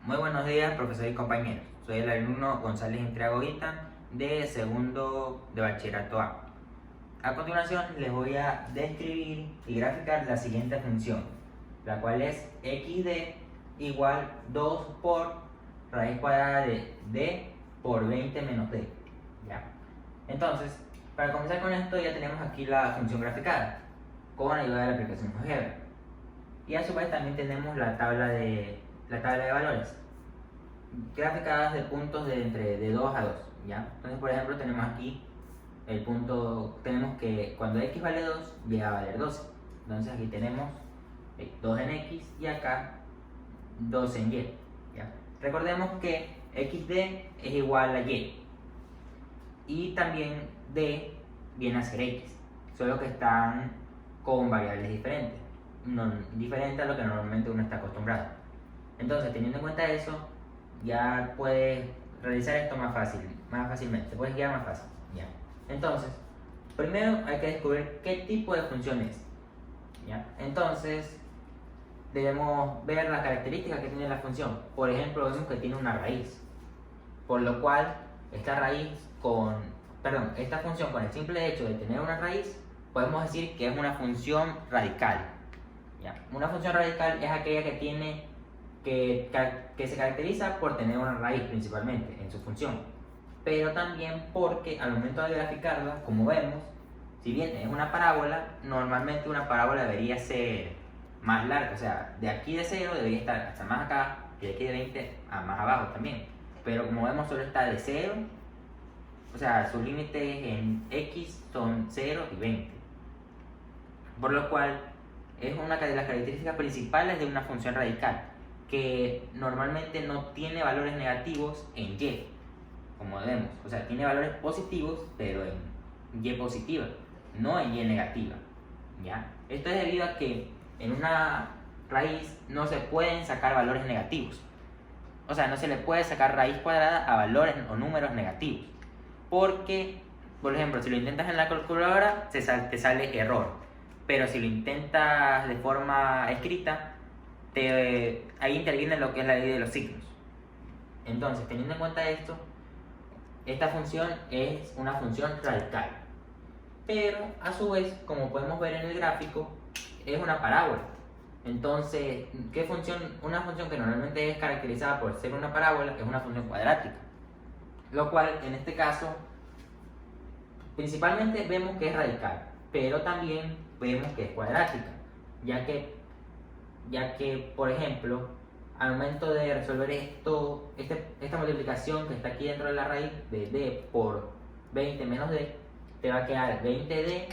Muy buenos días, profesor y compañeros. Soy el alumno González Intriago-Guita de segundo de bachillerato A. A continuación les voy a describir y graficar la siguiente función, la cual es xd igual 2 por raíz cuadrada de d por 20 menos d. ¿Ya? Entonces, para comenzar con esto ya tenemos aquí la función graficada con ayuda de la aplicación GeoGebra. Y a su vez también tenemos la tabla de valores graficadas de puntos de entre de 2 a 2, ¿ya? Entonces, por ejemplo, tenemos aquí el punto, tenemos que cuando x vale 2, llega a valer 12. Entonces aquí tenemos 2 en x y acá 2 en y, ¿ya? Recordemos que xd es igual a y y también d viene a ser x, solo que están con variables diferentes, diferente a lo que normalmente uno está acostumbrado. Entonces, teniendo en cuenta eso, ya puedes realizar esto más fácilmente, puedes guiar más fácil. ¿Ya? Entonces, primero hay que descubrir qué tipo de función es. ¿Ya? Entonces, debemos ver las características que tiene la función. Por ejemplo, vemos que tiene una raíz, por lo cual esta función con el simple hecho de tener una raíz, podemos decir que es una función radical. ¿Ya? Una función radical es aquella que tiene que se caracteriza por tener una raíz principalmente en su función, pero también porque al momento de graficarla, como vemos, si bien es una parábola, normalmente una parábola debería ser más larga, o sea, de aquí de 0 debería estar hasta más acá, y de aquí de 20 a más abajo también, pero como vemos solo está de 0, o sea, sus límites en x son 0 y 20, por lo cual es una de las características principales de una función radical, que normalmente no tiene valores negativos en y, como vemos, o sea, tiene valores positivos, pero en y positiva, no en y negativa. ¿Ya? Esto es debido a que en una raíz no se pueden sacar valores negativos, o sea, no se le puede sacar raíz cuadrada a valores o números negativos, porque, por ejemplo, si lo intentas en la calculadora, te sale error, pero si lo intentas de forma escrita, ahí interviene lo que es la ley de los signos. Entonces, teniendo en cuenta esto, esta función es una función radical, pero a su vez, como podemos ver en el gráfico, es una parábola. Entonces, una función que normalmente es caracterizada por ser una parábola es una función cuadrática, lo cual en este caso principalmente vemos que es radical, pero también vemos que es cuadrática, ya que por ejemplo, al momento de resolver esta multiplicación que está aquí dentro de la raíz de d por 20 menos d, te va a quedar 20d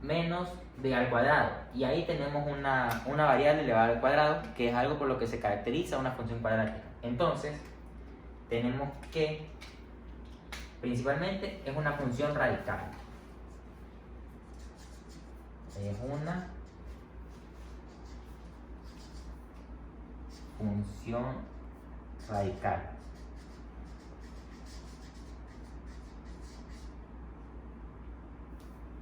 menos d al cuadrado, y ahí tenemos una variable elevada al cuadrado, que es algo por lo que se caracteriza una función cuadrática. Entonces, tenemos que principalmente es una función radical, es una función radical.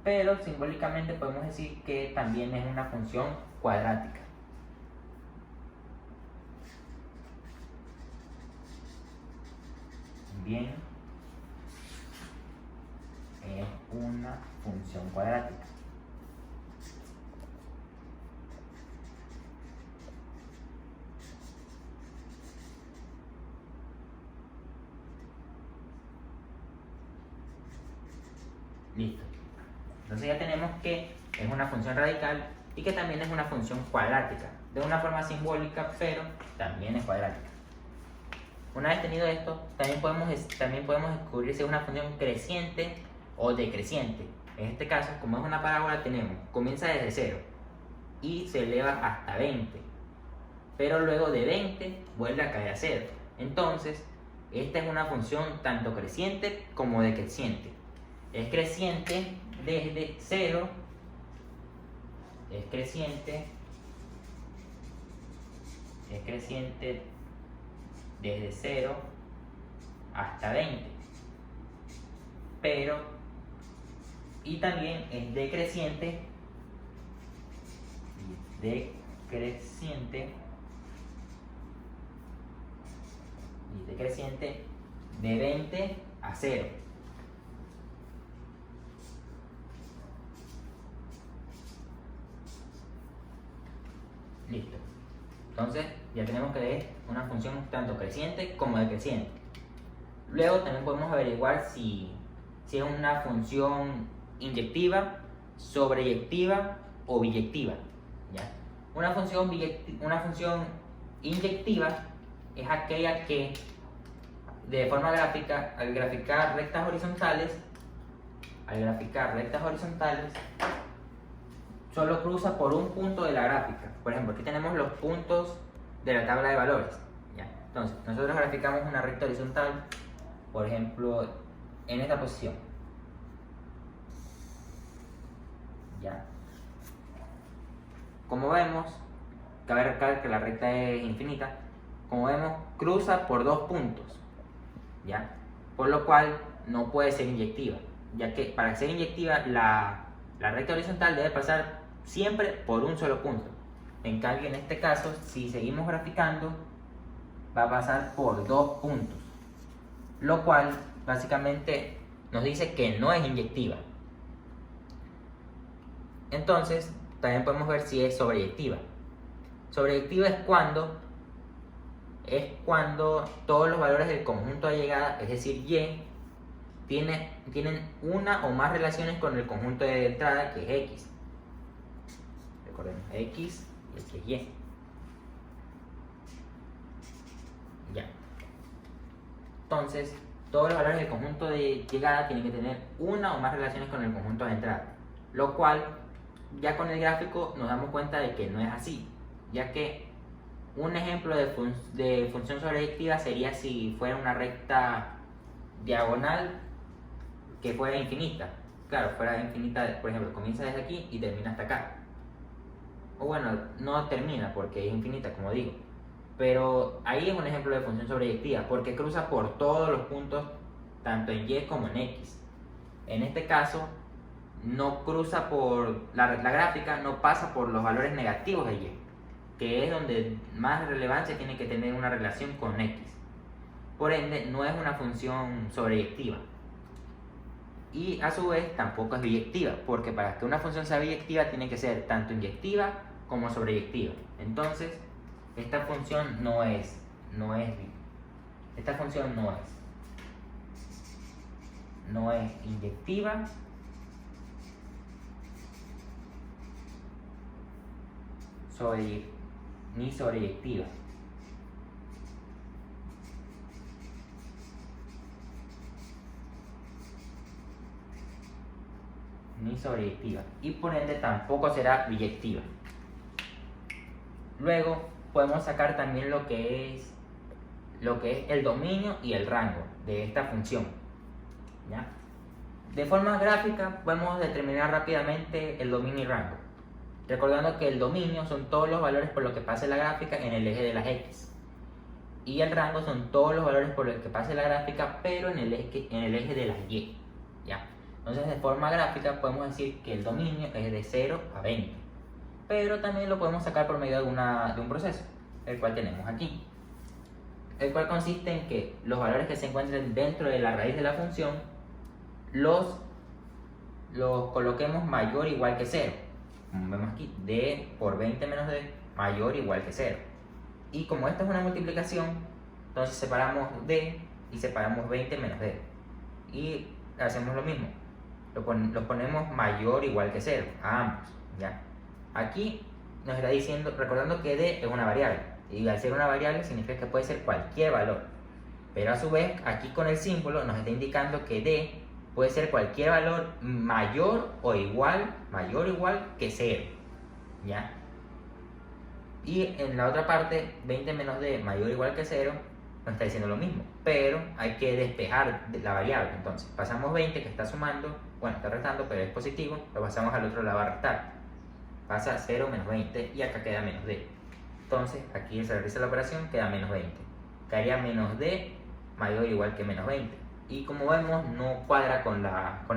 Pero simbólicamente podemos decir que también es una función cuadrática. Bien, es una función cuadrática. Listo. Entonces ya tenemos que es una función radical y que también es una función cuadrática, de una forma simbólica, pero también es cuadrática. Una vez tenido esto, también podemos descubrir si es una función creciente o decreciente. En este caso, como es una parábola, comienza desde 0 y se eleva hasta 20, pero luego de 20 vuelve a caer a 0. Entonces, esta es una función tanto creciente como decreciente. Es creciente desde 0, es creciente desde 0 hasta 20, y también es decreciente decreciente de 20 a 0. Listo. Entonces ya tenemos que es una función tanto creciente como decreciente. Luego también podemos averiguar si es una función inyectiva, sobreyectiva o biyectiva. ¿Ya? Una función inyectiva es aquella que de forma gráfica, al graficar rectas horizontales, solo cruza por un punto de la gráfica. Por ejemplo, aquí tenemos los puntos de la tabla de valores. ¿Ya? Entonces, nosotros graficamos una recta horizontal, por ejemplo, en esta posición. ¿Ya? Como vemos, cabe recalcar que la recta es infinita. Como vemos, cruza por dos puntos. ¿Ya? Por lo cual no puede ser inyectiva, ya que para ser inyectiva la recta horizontal debe pasar siempre por un solo punto. En cambio, en este caso, si seguimos graficando, va a pasar por dos puntos, lo cual básicamente nos dice que no es inyectiva. Entonces, también podemos ver si es sobreyectiva. Sobreyectiva es cuando todos los valores del conjunto de llegada, es decir, Y, tienen una o más relaciones con el conjunto de entrada, que es X. Recordemos, X y aquí es Y. Ya. Entonces, todos los valores del conjunto de llegada tienen que tener una o más relaciones con el conjunto de entrada. Lo cual, ya con el gráfico nos damos cuenta de que no es así, ya que un ejemplo de función sobreyectiva sería si fuera una recta diagonal que fuera infinita. Claro, fuera infinita, por ejemplo, comienza desde aquí y termina hasta acá. O bueno, no termina porque es infinita, como digo. Pero ahí es un ejemplo de función sobreyectiva, porque cruza por todos los puntos, tanto en Y como en X. En este caso, no cruza por la gráfica, no pasa por los valores negativos de Y, que es donde más relevancia tiene que tener una relación con X. Por ende, no es una función sobreyectiva. Y a su vez tampoco es biyectiva, porque para que una función sea biyectiva tiene que ser tanto inyectiva como sobreyectiva. Entonces, esta función no es inyectiva ni sobreyectiva. Y por ende tampoco será biyectiva. Luego podemos sacar también lo que es el dominio y el rango de esta función. ¿Ya? De forma gráfica podemos determinar rápidamente el dominio y rango, recordando que el dominio son todos los valores por los que pase la gráfica en el eje de las X, y el rango son todos los valores por los que pase la gráfica pero en el eje de las Y. ¿Ya? Entonces, de forma gráfica podemos decir que el dominio es de 0 a 20, pero también lo podemos sacar por medio de un proceso, el cual tenemos aquí, el cual consiste en que los valores que se encuentren dentro de la raíz de la función los coloquemos mayor o igual que 0. Como vemos aquí, d por 20 menos d mayor o igual que 0. Y como esta es una multiplicación, entonces separamos d y separamos 20 menos d. Y hacemos lo mismo, lo ponemos mayor o igual que 0 a ambos. ¿Ya? Aquí nos está diciendo, recordando que d es una variable, y al ser una variable significa que puede ser cualquier valor, pero a su vez aquí con el símbolo nos está indicando que d puede ser cualquier valor mayor o igual que 0. ¿Ya? Y en la otra parte, 20 menos d mayor o igual que 0 nos está diciendo lo mismo, pero hay que despejar la variable. Entonces pasamos 20 que está sumando, bueno, está restando, pero es positivo, lo pasamos al otro lado a restar, pasa 0 menos 20 y acá queda menos d. Entonces aquí se realiza la operación, queda menos 20, quedaría menos d mayor o igual que menos 20, y como vemos no cuadra con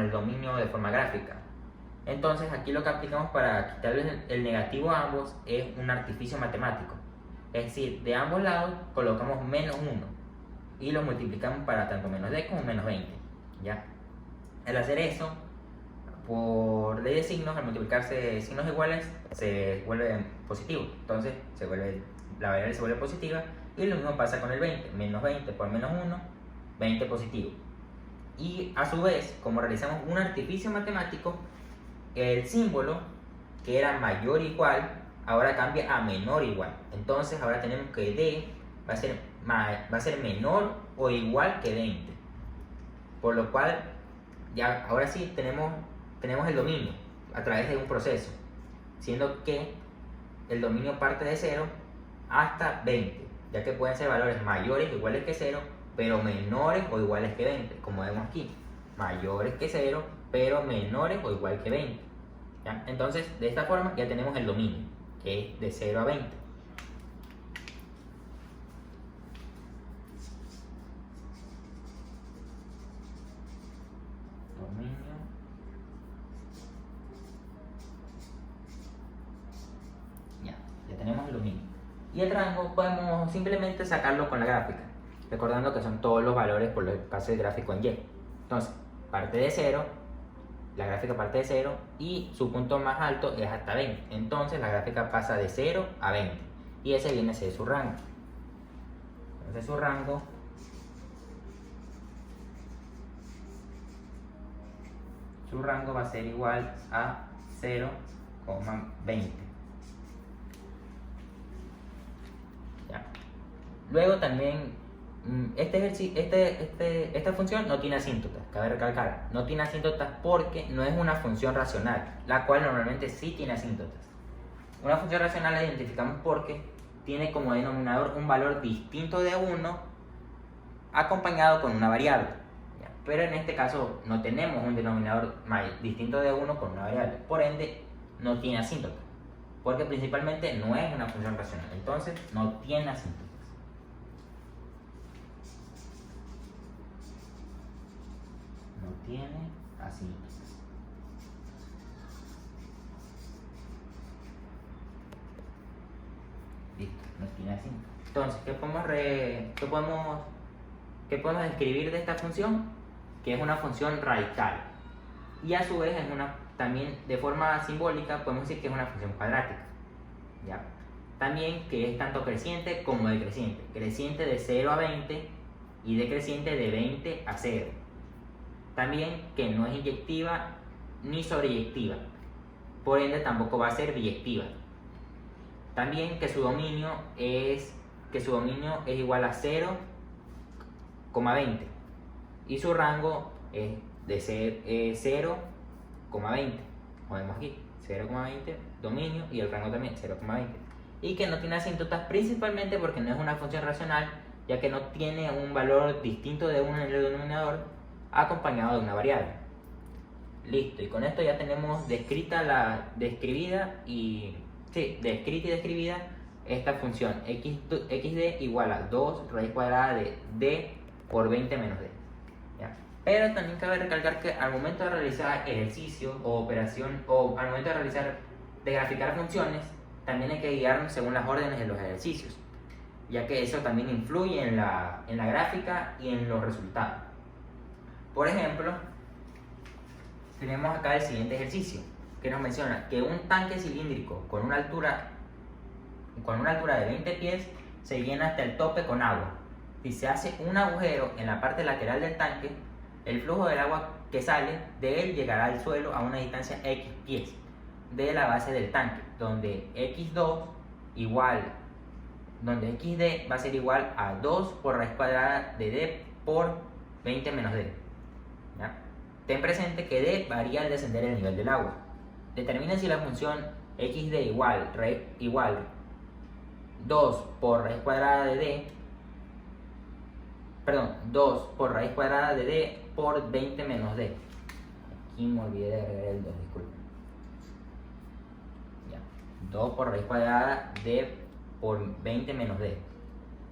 el dominio de forma gráfica. Entonces aquí lo que aplicamos para quitarle el negativo a ambos es un artificio matemático, es decir, de ambos lados colocamos menos 1, y lo multiplicamos para tanto menos d como menos 20. ¿Ya? Al hacer eso, por ley de signos, al multiplicarse signos iguales, se vuelve positivo. Entonces, la variable se vuelve positiva, y lo mismo pasa con el 20. Menos 20 por menos 1, 20 positivo. Y a su vez, como realizamos un artificio matemático, el símbolo, que era mayor o igual, ahora cambia a menor o igual. Entonces, ahora tenemos que d va a ser menor o igual que 20. Por lo cual, ya ahora sí tenemos el dominio a través de un proceso, siendo que el dominio parte de 0 hasta 20, ya que pueden ser valores mayores o iguales que 0, pero menores o iguales que 20, como vemos aquí, mayores que 0, pero menores o igual que 20. ¿Ya? Entonces, de esta forma ya tenemos el dominio, que es de 0 a 20. Dominio. Ya tenemos el dominio. Y el rango podemos simplemente sacarlo con la gráfica, recordando que son todos los valores por el caso del gráfico en Y. Entonces, parte de 0, la gráfica parte de 0 y su punto más alto es hasta 20. Entonces, la gráfica pasa de 0 a 20 y ese viene a ser su rango. Entonces, su rango va a ser igual a 0,20. Luego también, esta función no tiene asíntotas, cabe recalcar, no tiene asíntotas porque no es una función racional, la cual normalmente sí tiene asíntotas. Una función racional la identificamos porque tiene como denominador un valor distinto de 1 acompañado con una variable. ¿Ya? Pero en este caso no tenemos un denominador distinto de 1 con una variable, por ende no tiene asíntotas, porque principalmente no es una función racional, entonces no tiene asíntotas. Tiene asíntotas. Listo, no tiene asíntotas. Entonces, ¿qué podemos describir de esta función? Que es una función radical. Y a su vez, también de forma simbólica, podemos decir que es una función cuadrática. ¿Ya? También que es tanto creciente como decreciente. Creciente de 0 a 20 y decreciente de 20 a 0. También que no es inyectiva ni sobreyectiva, por ende tampoco va a ser biyectiva. También que su dominio es igual a 0,20 y su rango es de 0,20. Como vemos aquí, 0,20 dominio y el rango también 0,20. Y que no tiene asíntotas principalmente porque no es una función racional, ya que no tiene un valor distinto de 1 en el denominador acompañado de una variable. Listo, y con esto ya tenemos descrita y describida esta función xd igual a 2 raíz cuadrada de d por 20 menos d. ¿Ya? Pero también cabe recalcar que al momento de realizar ejercicio o operación, o al momento de graficar funciones, también hay que guiarnos según las órdenes de los ejercicios, ya que eso también influye en la gráfica y en los resultados. Por ejemplo, tenemos acá el siguiente ejercicio, que nos menciona que un tanque cilíndrico con una altura de 20 pies se llena hasta el tope con agua. Si se hace un agujero en la parte lateral del tanque, el flujo del agua que sale de él llegará al suelo a una distancia x pies de la base del tanque, donde xd va a ser igual a 2 por raíz cuadrada de d por 20 menos d. ¿Ya? Ten presente que d varía al descender el nivel del agua. Determina si la función xd igual 2 por raíz cuadrada de d, 2 por raíz cuadrada de d por 20 menos d. Aquí me olvidé de agregar el 2, disculpen. Ya. 2 por raíz cuadrada de por 20 menos d.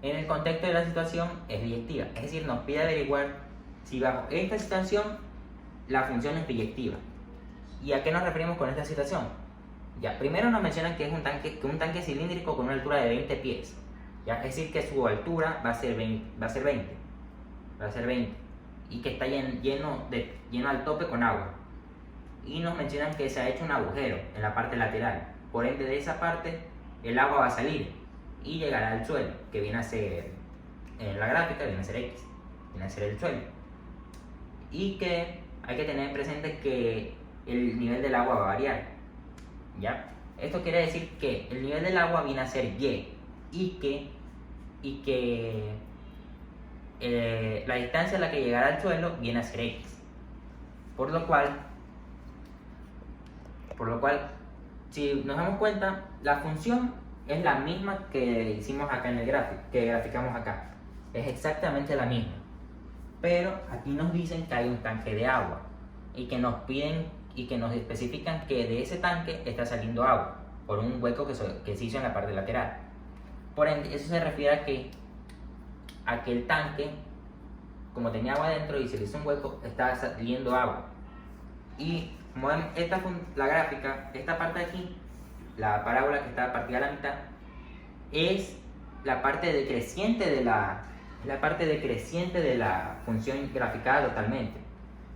En el contexto de la situación es biyectiva, es decir, nos pide averiguar si bajo esta situación la función es biyectiva. ¿Y a qué nos referimos con esta situación? Ya, primero nos mencionan que es un tanque cilíndrico con una altura de 20 pies. ¿Ya? Es decir, que su altura va a ser 20. va a ser 20, y que está lleno al tope con agua. Y nos mencionan que se ha hecho un agujero en la parte lateral, por ende de esa parte el agua va a salir y llegará al suelo, que viene a ser, en la gráfica viene a ser X, viene a ser el suelo. Y que hay que tener presente que el nivel del agua va a variar, ¿ya? Esto quiere decir que el nivel del agua viene a ser y que la distancia a la que llegará al suelo viene a ser X. Por lo cual, si nos damos cuenta, la función es la misma que hicimos acá en el gráfico, que graficamos acá. Es exactamente la misma. Pero aquí nos dicen que hay un tanque de agua y que nos piden y que nos especifican que de ese tanque está saliendo agua por un hueco que se hizo en la parte lateral. Por ende, eso se refiere a que el tanque, como tenía agua dentro y se le hizo un hueco, estaba saliendo agua. Y como ven, la gráfica, esta parte de aquí, la parábola que está partida a la mitad, es la parte decreciente de la función graficada totalmente,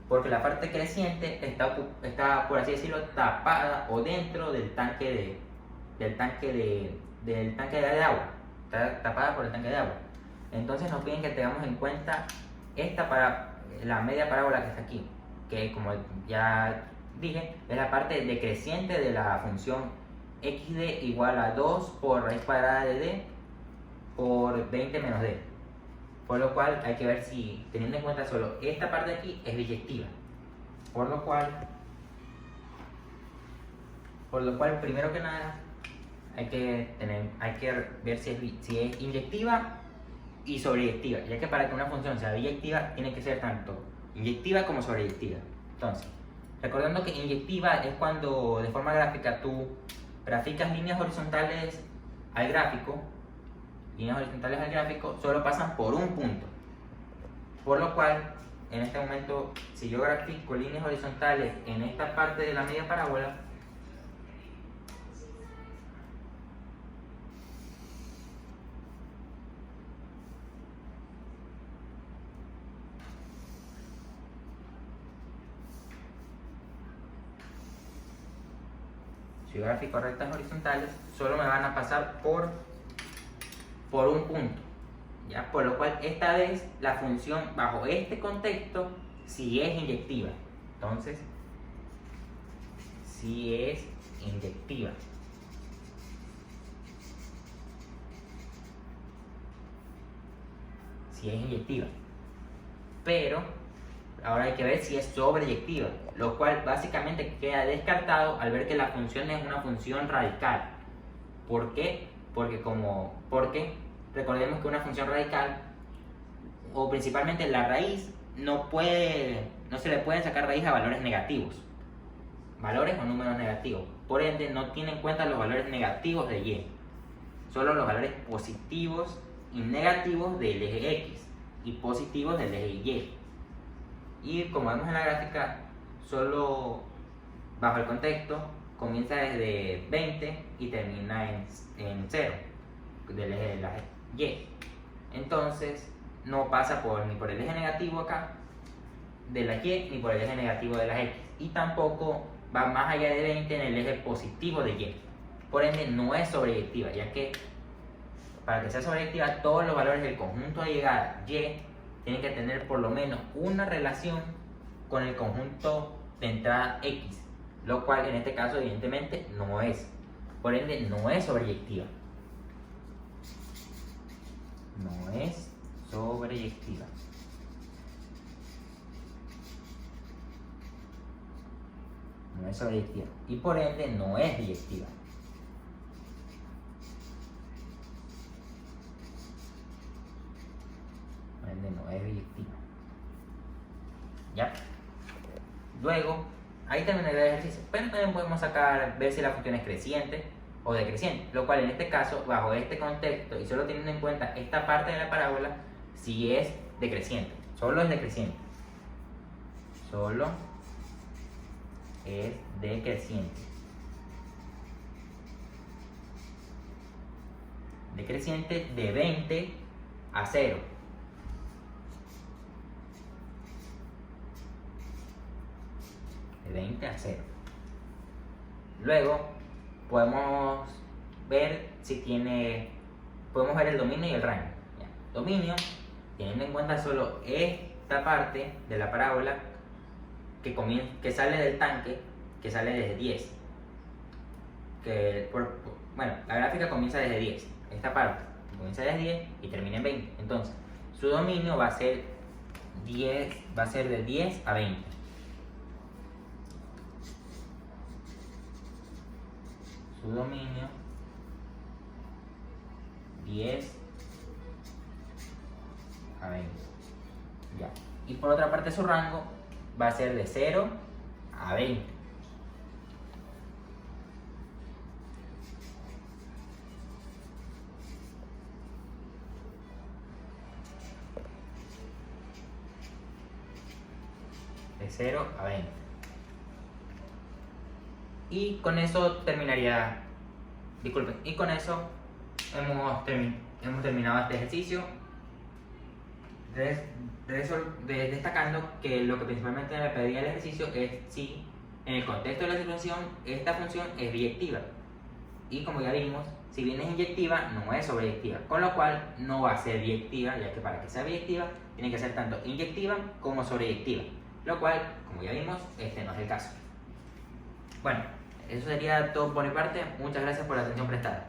porque la parte creciente está, por así decirlo, tapada o dentro del tanque de agua, está tapada por el tanque de agua. Entonces nos piden que tengamos en cuenta la media parábola que está aquí, que como ya dije, es la parte decreciente de la función xd igual a 2 por raíz cuadrada de d por 20 menos d. Por lo cual hay que ver si, teniendo en cuenta solo esta parte de aquí, es biyectiva. Por lo cual, primero que nada, hay que ver si es inyectiva y sobreyectiva, ya que para que una función sea biyectiva tiene que ser tanto inyectiva como sobreyectiva. Entonces, recordando que inyectiva es cuando de forma gráfica tú graficas líneas horizontales al gráfico, solo pasan por un punto. Por lo cual, en este momento, si yo grafico líneas horizontales en esta parte de la media parábola, si yo grafico rectas horizontales, solo me van a pasar por un punto, ¿ya? Por lo cual esta vez la función bajo este contexto sí es inyectiva. Entonces, sí es inyectiva. Sí es inyectiva. Pero ahora hay que ver si es sobreyectiva, lo cual básicamente queda descartado al ver que la función es una función radical. ¿Por qué? Porque recordemos que una función radical, o principalmente la raíz, no se le pueden sacar raíz a valores negativos, valores o números negativos. Por ende, no tiene en cuenta los valores negativos de y, solo los valores positivos y negativos del eje x y positivos del eje y. Y como vemos en la gráfica, solo bajo el contexto comienza desde 20 y termina en 0 del eje de la y. Entonces no pasa ni por el eje negativo acá de la y ni por el eje negativo de la x, y tampoco va más allá de 20 en el eje positivo de y. Por ende no es sobreyectiva, ya que para que sea sobreyectiva todos los valores del conjunto de llegada y tienen que tener por lo menos una relación con el conjunto de entrada x, lo cual en este caso evidentemente no es. Por ende no es sobreyectiva. No es sobreyectiva. No es sobreyectiva. Y por ende no es biyectiva. Por ende no es biyectiva. ¿Ya? Luego, ahí terminaría el ejercicio. Pero también podemos ver si la función es creciente o decreciente, lo cual en este caso, bajo este contexto y solo teniendo en cuenta esta parte de la parábola, sí es decreciente. Solo es decreciente. Solo es decreciente. Decreciente de 20 a 0. 20 a 0. Luego podemos ver podemos ver el dominio y el rango. ¿Ya? Dominio, teniendo en cuenta solo esta parte de la parábola que sale del tanque, que sale desde 10. Bueno, la gráfica comienza desde 10. Esta parte comienza desde 10 y termina en 20. Entonces, su dominio va a ser de 10 a 20. Su dominio 10 a 20. Ya. Y por otra parte su rango va a ser de 0 a 20. De 0 a 20. Y con eso terminaría. Disculpen. Y con eso hemos terminado este ejercicio. Destacando que lo que principalmente me pedía el ejercicio es si en el contexto de la situación esta función es biyectiva. Y como ya vimos, si bien es inyectiva, no es sobreyectiva, con lo cual no va a ser biyectiva, ya que para que sea biyectiva tiene que ser tanto inyectiva como sobreyectiva, lo cual, como ya vimos, este no es el caso. Bueno, eso sería todo por mi parte. Muchas gracias por la atención prestada.